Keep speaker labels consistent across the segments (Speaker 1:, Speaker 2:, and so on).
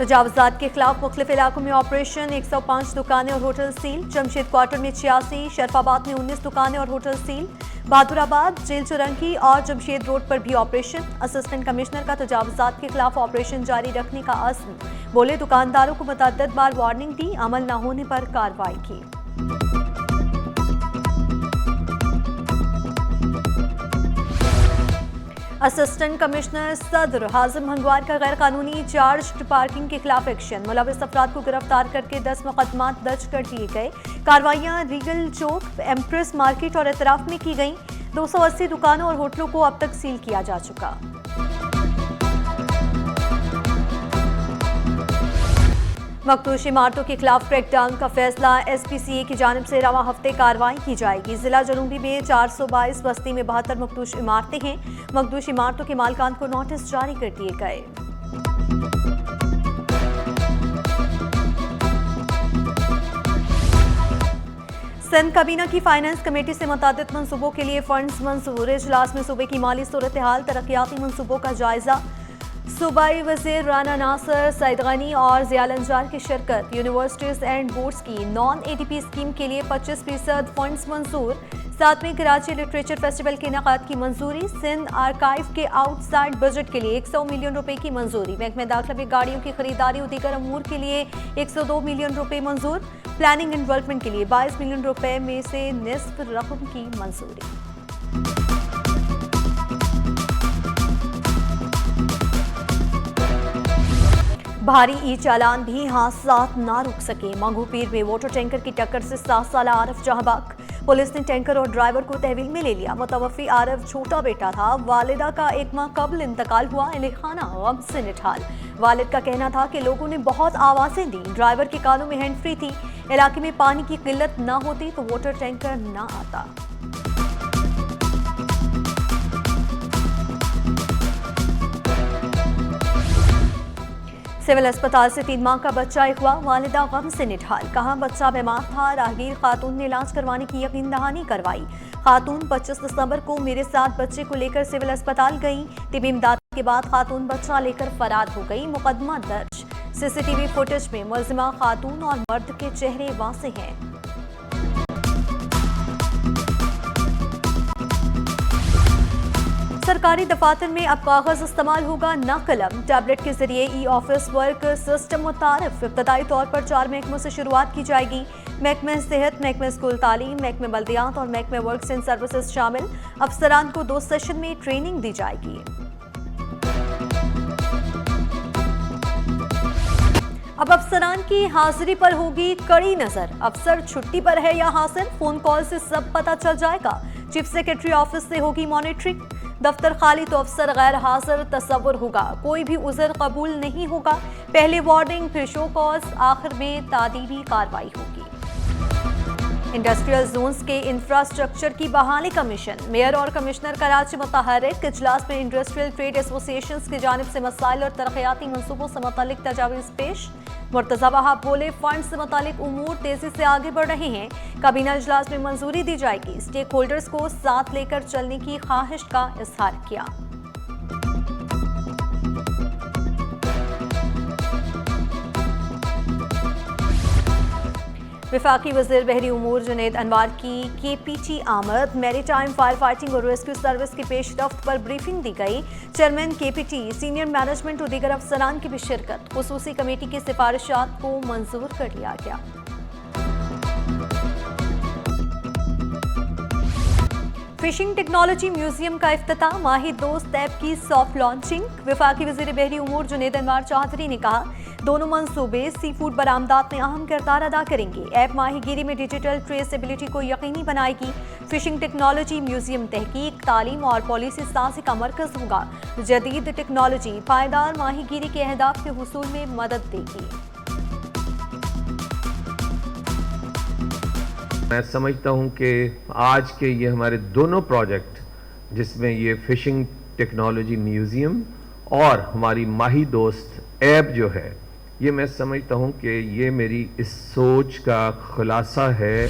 Speaker 1: तजावुज़ात के खिलाफ मुख्तलिफ इलाकों में ऑपरेशन, 105 दुकानें और होटल सील। जमशेद क्वार्टर में 86, शरफाबाद में 19 दुकानें और hotel seal. Bahadurabad, jail Chowrangi और जमशेद रोड पर भी ऑपरेशन। असिस्टेंट कमिश्नर का तजावुज़ात के खिलाफ ऑपरेशन जारी रखने का अज़्म, बोले दुकानदारों को मुतअद्दिद बार वार्निंग दी, अमल न होने पर कार्रवाई की। असिस्टेंट कमिश्नर सदर हाजिम हंगवार का गैर कानूनी चार्ज पार्किंग के खिलाफ एक्शन, मुलविस अफराद को गिरफ्तार करके 10 मुकदमात दर्ज कर दिए गए। कार्रवाइयां रीगल चौक, एम्प्रेस मार्केट और एतराफ में की गई। 280 दुकानों और होटलों को अब तक सील किया जा चुका। मखदूश इमारतों के खिलाफ क्रैकडाउन का फैसला, SPCA की जानिब से रवा हफ्ते कार्रवाई की जाएगी। जिला जनूबी में 422 बस्ती में 72 मखदूश इमारतें हैं। मखदूश इमारतों के मालिकान को नोटिस जारी कर दिए गए। सिंध काबीना की फाइनेंस कमेटी से मुतादिद मंसूबों के लिए फंड्स मंजूर। इजलास में सूबे की माली सूरत हाल, तरक्याती मंसूबों का जायजा। सूबाई वज़ीर राना नासर, सईद गनी और ज़ियाल अंजार की शिरकत। यूनिवर्सिटीज़ एंड बोर्ड्स की नॉन ADP स्कीम के लिए 25% फंड्स मंजूर। साथ में कराची लिटरेचर फेस्टिवल के इनेकाद की मंजूरी। सिंध आर्काइव के आउटसाइड बजट के लिए 100 मिलियन रुपए की मंजूरी। महकमे दाखिला में गाड़ियों की खरीदारी और दीगर अमूर के लिए 102 मिलियन रुपए मंजूर। प्लानिंग एंड डेवलपमेंट के लिए 22 मिलियन रुपए में से निस्फ रकम की मंजूरी। भारी ई चालान भी हादसात ना रुक सके। मांगू पीर में वाटर टैंकर की टक्कर से 7 साल आरफ जहांबाग। पुलिस ने टैंकर और ड्राइवर को तहवील में ले लिया। मुतवफ़ी आरफ छोटा बेटा था। वालिदा का 1 माह कबल इंतकाल हुआ। अहल-ए-खाना गम से निठाल। वालिद का कहना था कि लोगों ने बहुत आवाज़ें दी। ड्राइवर के कानों में हैंड फ्री थी। इलाके में पानी की किल्लत ना होती तो वाटर टैंकर ना आता। सिविल अस्पताल से 3 माह का बच्चा एक हुआ। वालिदा गम से निठाल। कहा बच्चा बीमार था। राहगीर खातून ने इलाज करवाने की यकीन दहानी करवाई। खातून 25 दिसंबर को मेरे साथ बच्चे को लेकर सिविल अस्पताल गई। तिबी इमदाद के बाद खातून बच्चा लेकर फरार हो गई। मुकदमा दर्ज। CCTV फुटेज में मुलजिमा खातून और मर्द के चेहरे वाज़ेह हैं। सरकारी दफातर में अब कागज इस्तेमाल होगा, न कलम। टैबलेट के जरिए E-ऑफिस वर्क सिस्टम मुतारिफ। इब्तदाई तौर पर 4 महकमों से शुरुआत की जाएगी। महकमे सेहत, महकमे स्कूल तालीम, महकमे बल्दियात और महकमे वर्क्स एंड सर्विसेज शामिल। अफसरान को 2 सेशन में ट्रेनिंग दी जाएगी। अब अफसरान की हाजिरी पर होगी कड़ी नजर। अफसर छुट्टी पर है या हाजिर, फोन कॉल से सब पता चल जाएगा। चीफ सेक्रेटरी ऑफिस से होगी मॉनिटरिंग। दफ्तर खाली तो अफसर गैर हाजिर तस्वुर होगा। कोई भी उज़र कबूल नहीं होगा। पहले वार्निंग, फिर शो कॉज, आखिर में तादीबी कार्रवाई होगी। इंडस्ट्रियल जोन्स के इंफ्रास्ट्रक्चर की बहाली का मिशन। मेयर और कमिश्नर कराची मुतहर्रिक। इजलास में इंडस्ट्रियल ट्रेड एसोसिएशंस की जानिब से मसाइल और तरक्याती मंसूबों से मुतालिक तजावीज़ पेश। मुर्तज़ा वहाब बोले फंड से मुतालिक उमूर तेजी से आगे बढ़ रहे हैं। काबीना इजलास में मंजूरी दी जाएगी। स्टेक होल्डर्स को साथ लेकर चलने की ख्वाहिश का इजहार किया। वफाकी वज़ीर बहरी उमूर जुनैद अनवार की KPT आमद। मैरीटाइम फायर फाइटिंग और रेस्क्यू सर्विस की पेशरफ्त पर ब्रीफिंग दी गई। चेयरमैन KPT, सीनियर मैनेजमेंट और दीगर अफसरान की भी शिरकत। खुसूसी कमेटी की सिफारिशात को मंजूर कर लिया गया। फिशिंग टेक्नोलॉजी म्यूजियम का इफ्तिताह। माही दोस्त ऐप की सॉफ्ट लॉन्चिंग। वफाकी वज़ीर बहरी उमूर जुनैद अनवार चौधरी ने कहा दोनों मंसूबे सी फूड बरामदात में अहम किरदार अदा करेंगे। ऐप माहीगीरी में डिजिटल ट्रेसेबिलिटी को यकीनी बनाएगी। फिशिंग टेक्नोलॉजी म्यूजियम तहकीक, तालीम और पॉलिसी साजी का मरकज होगा। जदीद टेक्नोलॉजी पायदार माहीगीरी के अहदाफ के हुसूल में मदद देगी।
Speaker 2: मैं समझता हूं कि आज के ये हमारे दोनों प्रोजेक्ट, जिसमें ये फिशिंग टेक्नोलॉजी म्यूजियम और हमारी माही दोस्त ऐप जो है, ये मैं समझता हूं कि ये मेरी इस सोच का खुलासा है।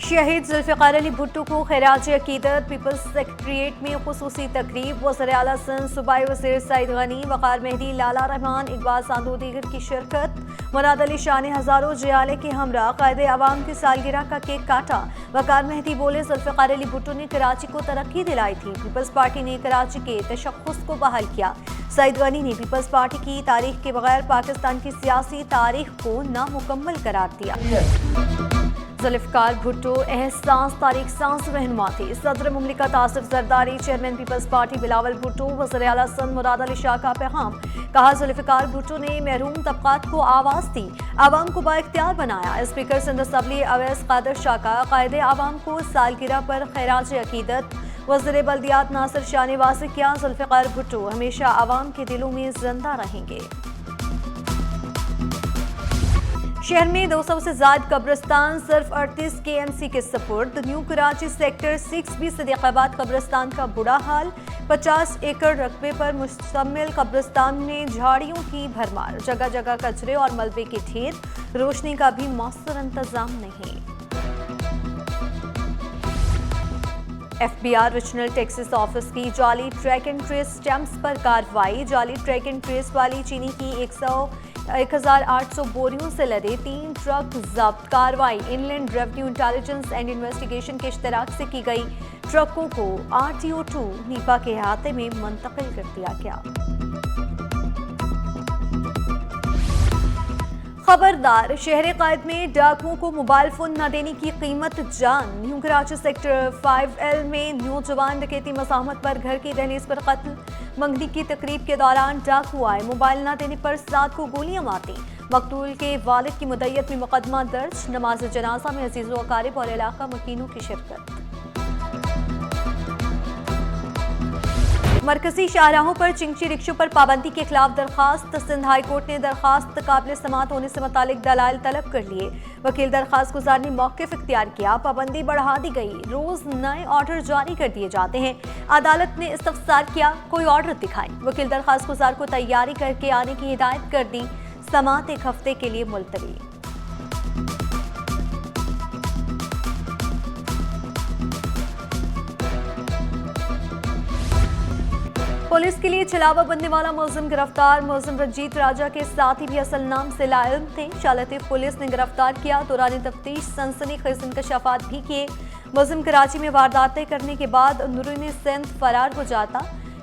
Speaker 1: शहीद जुल्फ़िकार अली भुट्टो को खिराज अकीदत। पीपल्स सेक्रेटरिएट में खुसूसी तकरीब। वज़ीर आला सिंध सूबाई वज़ीर सईद गनी, वक़ार मेहदी, लाला रहमान, इकबाल सांदो दीगर की शिरकत। मुराद अली शाह ने हज़ारों जियाले के हमरा क़ायदे अवाम की सालगिरह का केक काटा। वक़ार मेहदी बोले, जुल्फ़िकार अली भुट्टो ने कराची को तरक्की दिलाई थी। पीपल्स पार्टी ने कराची के तशख़्ख़ुस को बहाल किया। सईद गनी ने पीपल्स पार्टी की तारीख के बगैर पाकिस्तान की सियासी तारीख को नामुकम्मल करार दिया। जुल्फ़िकार भुट्टो एहसास तारीख सांस रहनुमा थे। सदर मुमलिकत आसिफ जरदारी, चेयरमैन पीपल्स पार्टी बिलावल भुट्टो, वज़ीर आला सिंध मुराद अली शाह का पैगाम। कहा, जुल्फ़िकार भुट्टो ने महरूम तबक़ात को आवाज़ दी, आवाम को बाइख्तियार बनाया। स्पीकर सिंध असम्बली अवैस कादर शाह का क़ायदे आवाम को सालगिरह पर खैराज अकीदत। वज़ीर बल्दियात नासिर शाह ने वाज़ेह किया, जुल्फ़िकार भुट्टो हमेशा आवाम के दिलों में जिंदा रहेंगे। शहर में 200 से ज़्यादा कब्रिस्तान सिर्फ 38 KMC के सपुर्द। न्यू कराची सेक्टर 6B सदीक़ाबाद कब्रिस्तान का बुरा हाल। 50 एकड़ रकबे पर मुश्तमिल कब्रिस्तान में झाड़ियों की भरमार, जगह जगह कचरे और मलबे के ढेर, रोशनी का भी मौसर इंतजाम नहीं। FBI रीजनल टैक्सेस ऑफिस की जाली ट्रैक एंड ट्रेस स्टैम्प्स पर कार्रवाई। जाली ट्रैक एंड ट्रेस वाली चीनी की 1800 बोरियों से लदे 3 ट्रक जब्त। कार्रवाई inland revenue intelligence and investigation के इश्तराक से की गई। ट्रकों को RTO2 नीपा के अहाते में मुंतकिल कर दिया गया। खबरदार, शहर कायद में डाकुओं को मोबाइल फोन न देने की कीमत जान। न्यू कराची सेक्टर 5L में नौजवान डकैती मज़ाहमत पर घर की दहलीज पर कत्ल। मंगनी की तकरीब के दौरान डाकू आए, मोबाइल न देने पर 7 को गोलियां मारी। मकतूल के वालिद की मुद्दत में मुकदमा दर्ज। नमाज जनाजा में अजीज़ो अकारिब और इलाका मकीनों की शिरकत। मरकजी शाहराहों पर चिंची रिक्शों पर पाबंदी के खिलाफ दरखास्त। सिंध हाई कोर्ट ने दरखास्त काबिल समात होने से मुतालिक दलाइल तलब कर लिए। वकील दरखास्त गुजार ने मौक़िफ़ इख्तियार किया। पाबंदी बढ़ा दी गई, रोज नए ऑर्डर जारी कर दिए जाते हैं। अदालत ने इस्तफसार किया, कोई ऑर्डर दिखाए। वकील दरखास्त गुजार को तैयारी करके आने की हिदायत कर दी। समात 1 हफ्ते के लिए मुलतवी। पुलिस के लिए छलावा बनने वाला मुलजिम गिरफ्तार। मुलजिम रंजीत राजा के साथी भी असल नाम से लाइम थे। शालतीफ पुलिस ने गिरफ्तार किया। दौरान तफ्तीश सनसनीखेज इंकशाफात भी किए। मुलजिम कराची में वारदातें करने के बाद अंदरूनी सिंध फरार हो जाता।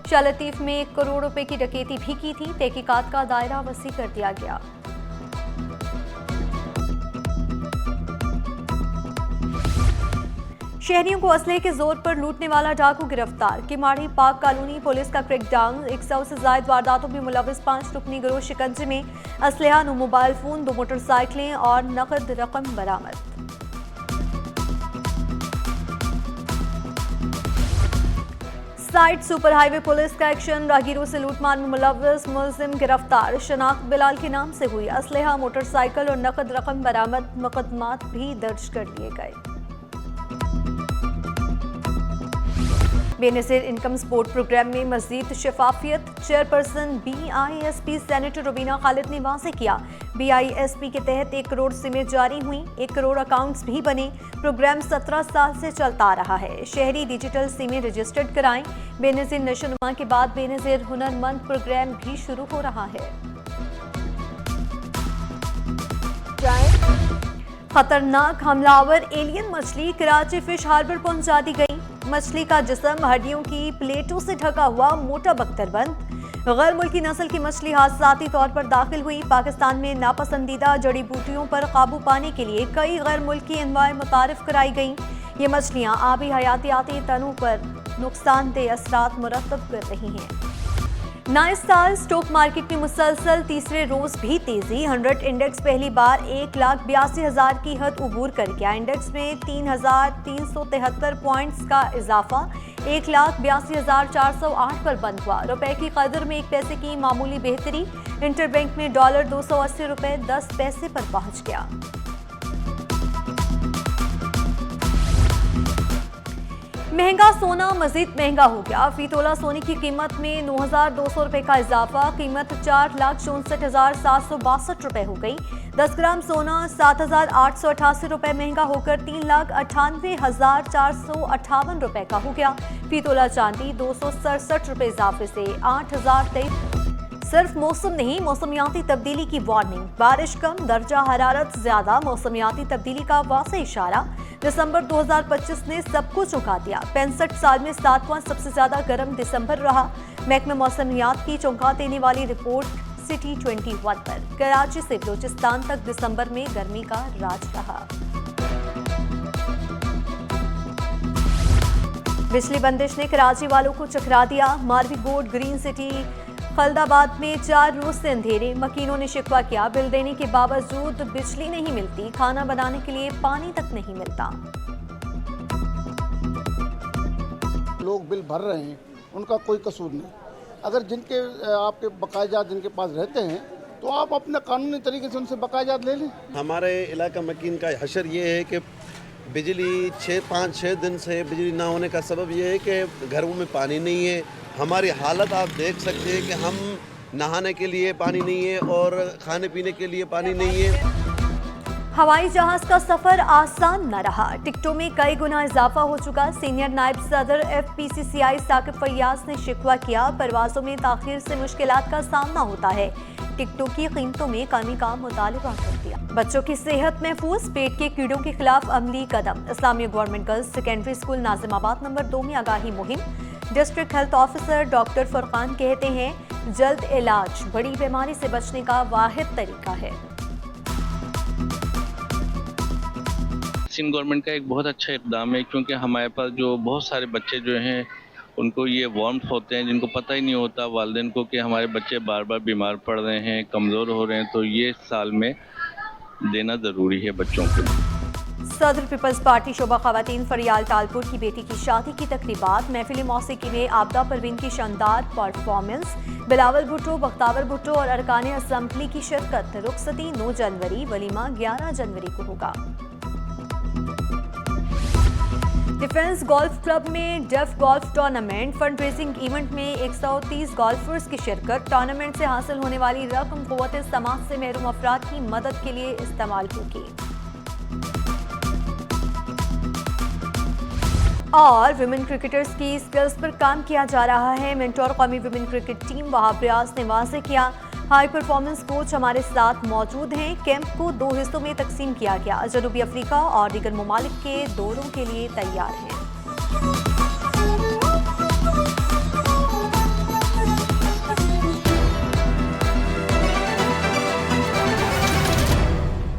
Speaker 1: शालतीफ में 1 करोड़ रुपए की डकैती भी की थी। तहकीकात का दायरा वसी कर दिया गया। शहरियों को असले के जोर पर लूटने वाला डाकू गिरफ्तार। किमाड़ी पाक कॉलोनी पुलिस का क्रैकडाउन। 100 से ज्यादा वारदातों में मुलविस 5 रुकनी गिरोह शिकंजे में। असलहा, 9 मोबाइल फोन, 2 मोटरसाइकिलें और नकद रकम बरामद। साइड सुपर हाईवे पुलिस का एक्शन। राहगीरों से लूटमार में मुलविस मुलजिम गिरफ्तार। शनाख्त बिलाल के नाम से हुई। असलहा, मोटरसाइकिल और नकद रकम बरामद। मुकदमात भी दर्ज कर लिए गए। बेनज़ीर इनकम सपोर्ट प्रोग्राम में मज़ीद शफाफियत। Chairperson BISP senator Rubina Khalid ने वाज़ेह किया, BISP के तहत 1 करोड़ सिमें जारी हुई, 1 करोड़ अकाउंट्स भी बने। प्रोग्राम 17 साल से चलता आ रहा है। शहरी डिजिटल सिमें रजिस्टर्ड कराएं। बेनज़ीर नशोनुमा के बाद बेनज़ीर हुनरमंद प्रोग्राम भी शुरू हो रहा है। खतरनाक हमलावर एलियन मछली कराची फिश हार्बर पहुंचा दी गई। मछली का जिस्म हड्डियों की प्लेटों से ढका हुआ, मोटा बख्तरबंद। गैर मुल्की नस्ल की मछली हादसाती तौर पर दाखिल हुई। पाकिस्तान में नापसंदीदा जड़ी बूटियों पर काबू पाने के लिए कई गैर मुल्की अनवाएं मुतारिफ कराई गईं। ये मछलियां आबी हयातियाती तनों पर नुकसानदेह असरात मुरतब कर रही हैं। नए साल स्टॉक मार्केट में मुसलसल तीसरे रोज भी तेजी। 100 इंडेक्स पहली बार 1,82,000 की हद उबूर कर गया। इंडेक्स में 3,373 पॉइंट्स का इजाफा 1,82,408 पर बंद हुआ। रुपए की कदर में 1 पैसे की मामूली बेहतरी। इंटरबैंक में डॉलर 280 रुपए 10 पैसे पर पहुंच गया। महंगा सोना मजीद महंगा हो गया। फी तोला सोने की कीमत में 9,200 रुपए का इजाफा, कीमत 4,64,762 रुपए हो गई। 10 ग्राम सोना 7,888 रुपए महंगा होकर 3,98,458 रुपए का हो गया। फी तोला चांदी 267 रुपए इजाफे से 8,023। सिर्फ मौसम नहीं, मौसमियाती तब्दीली की वार्निंग। बारिश कम, दर्जा हरारत ज्यादा, मौसमियाती तब्दीली का वाज़ेह इशारा। दिसंबर 2025 ने सबको चौंका दिया। 65 साल में 7वां सबसे ज्यादा गर्म दिसंबर रहा। महकमा मौसमियात की चौंका देने वाली रिपोर्ट सिटी 21 पर। कराची से बलूचिस्तान तक दिसंबर में गर्मी का राज रहा। बिजली बंदिश ने कराची वालों को चकरा दिया। मारवी गोड, ग्रीन सिटी, खलदाबाद में 4 रोज से अंधेरे। मकीनों ने शिकवा किया, बिल देने के बावजूद बिजली नहीं मिलती, खाना बनाने के लिए पानी तक नहीं मिलता।
Speaker 3: लोग बिल भर रहे हैं, उनका कोई कसूर नहीं। अगर जिनके आपके बकायाजात जिनके पास रहते हैं तो आप अपने कानूनी तरीके से उनसे बकायाजात ले लें।
Speaker 4: हमारे इलाका मकीन का हशर ये है कि बिजली 5-6 दिन से बिजली ना होने का सबब ये है कि घरों में पानी नहीं है। हमारी हालत आप देख सकते हैं कि हम नहाने के लिए पानी नहीं है और खाने पीने के लिए पानी नहीं है।
Speaker 1: हवाई जहाज का सफर आसान न रहा। टिकटों में कई गुना इजाफा हो चुका। सीनियर नायब सदर FPCCI साकिब फैयाज ने शिकवा किया, परवाजों में ताखीर से मुश्किलात का सामना होता है। टिकटों की कीमतों में कमी का मुतालबा कर दिया। बच्चों की सेहत महफूज, पेट के कीड़ों के खिलाफ अमली कदम। Islamia government girls secondary school Nazimabad number 2 में आगाही मुहिम। District health officer doctor Furqan कहते हैं, जल्द इलाज बड़ी बीमारी से बचने का वाहिद तरीका है।
Speaker 5: सिंध गवर्नमेंट का एक बहुत अच्छा इक़दाम है, क्योंकि हमारे पास जो बहुत सारे बच्चे जो हैं उनको ये वार्म्स होते हैं, जिनको पता ही नहीं होता वालिदैन को कि हमारे बच्चे बार बार बीमार पड़ रहे हैं, कमज़ोर हो रहे हैं, तो ये साल में देना ज़रूरी है बच्चों को।
Speaker 1: सदर पीपल्स पार्टी शोबा खवातीन फरियाल तालपुर की बेटी की शादी की तकरीबात। महफिल मौसीकी में आबदा परवीन की शानदार परफॉर्मेंस। बिलावल भुट्टो, बख्तावर भुट्टो और अरकान असम्बली की शिरकत। रुखसती 9 जनवरी, वलीमा 11 जनवरी को होगा। डिफेंस गोल्फ क्लब में deaf golf tournament. Fund raising event में 130 गोल्फर्स की शिरकत। टूर्नामेंट से हासिल होने वाली रकम क़ुव्वत समाज से महरूम अफराद की मदद के लिए इस्तेमाल होगी। और विमेन क्रिकेटर्स की स्किल्स पर काम किया जा रहा है। मेंटोर कौमी women cricket team Wahab Riaz ने वाज़ेह किया, हाई परफॉर्मेंस कोच हमारे साथ मौजूद हैं। कैंप को 2 हिस्सों में तकसीम किया गया। जनूबी अफ्रीका और दीगर ममालिक के दौरों के लिए तैयार हैं।